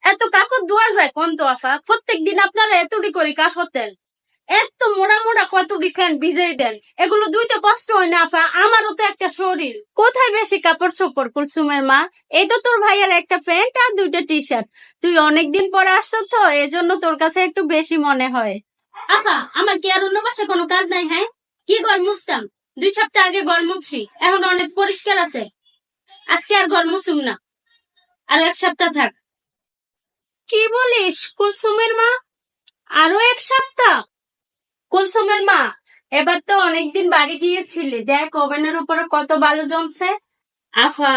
এত কাপড় ধোয়া যায় কোন তো আফা? প্রত্যেকদিন আপনারা এতটি করে কাপড় দেন, এত মোড়া মোড়া কতটি ফ্যান ভিজাই দেন, এগুলো ধুইতে কষ্ট হয় না আফা? আমারও তো একটা শরীর, কোথায় বেশি কাপড় চোপড়? কুলসুমের মা, এই তো তোর ভাইয়ের একটা প্যান্ট আর 2টা টি-শার্ট, তুই অনেকদিন পরে আসছো তো এজন্য তোর কাছে একটু বেশি মনে হয়। আফা, আমার কি আর অন্য বাসায় কোনো কাজ নাই? হ্যাঁ, কি ঘর মুছতাম? 2 সপ্তাহ আগে ঘর মুছছি, এখন অনেক পরিষ্কার আছে। আজকে আর ঘর মুছুম না, আর 1 সপ্তাহ থাক। কি বলিস কুলসুমের মা? আরো 1 সপ্তাহ? কুলসুমের মা, এবার তো অনেকদিন বাড়ি গিয়েছিলি, দেখ ওভেনের উপরে কত বালু জমছে। আফা,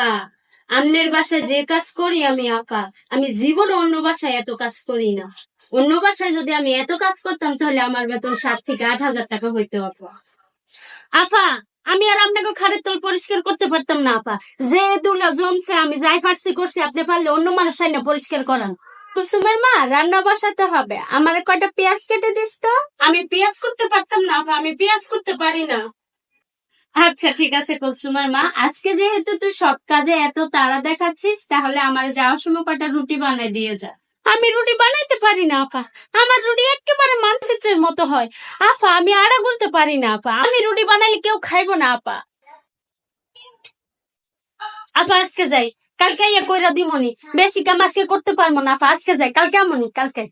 আমনের বাসায় যে কাজ করি আমি আফা, আমি জীবনে অন্য বাসায় এত কাজ করি না। অন্য বাসায় যদি আমি এত কাজ করতাম তাহলে আমার বেতন 7 থেকে 8 হাজার টাকা হইতো আফা। আফা, আমি আর আপনাকে খাটের তল পরিষ্কার করতে পারতাম না আফা। যে দুলা জমছে আমি যাই পারছি করছি, আপনি পারলে অন্য মানুষ না পরিষ্কার করান। কুসুমের মা, রান্না বসাতে হবে, আমার কয়টা পেঁয়াজ কেটে দিস তো। আমি পেঁয়াজ করতে পারতাম না আফা, আমি পেঁয়াজ করতে পারি না। আচ্ছা ঠিক আছে কুলসুমের মা, আজকে যেহেতু তুই সব কাজে এত তাড়া দেখাচ্ছিস, তাহলে আমার যাওয়ার সময় কয়টা রুটি বানাই দিয়ে যা। আমি রুটি বানাইতে পারি না আপা, আমার রুটি একেবারে মানচিত্রের মতো হয়। আপা, আমি আড়া গুলতে পারি না আপা, আমি রুটি বানাইলে কেউ খাইবো না আপা। আপা আজকে যাই, কালকে ইয়ে কইরা দিমনি, বেশি কাম আজকে করতে পারবো না আপা, আজকে যাই, কালকে আমনি, কালকে।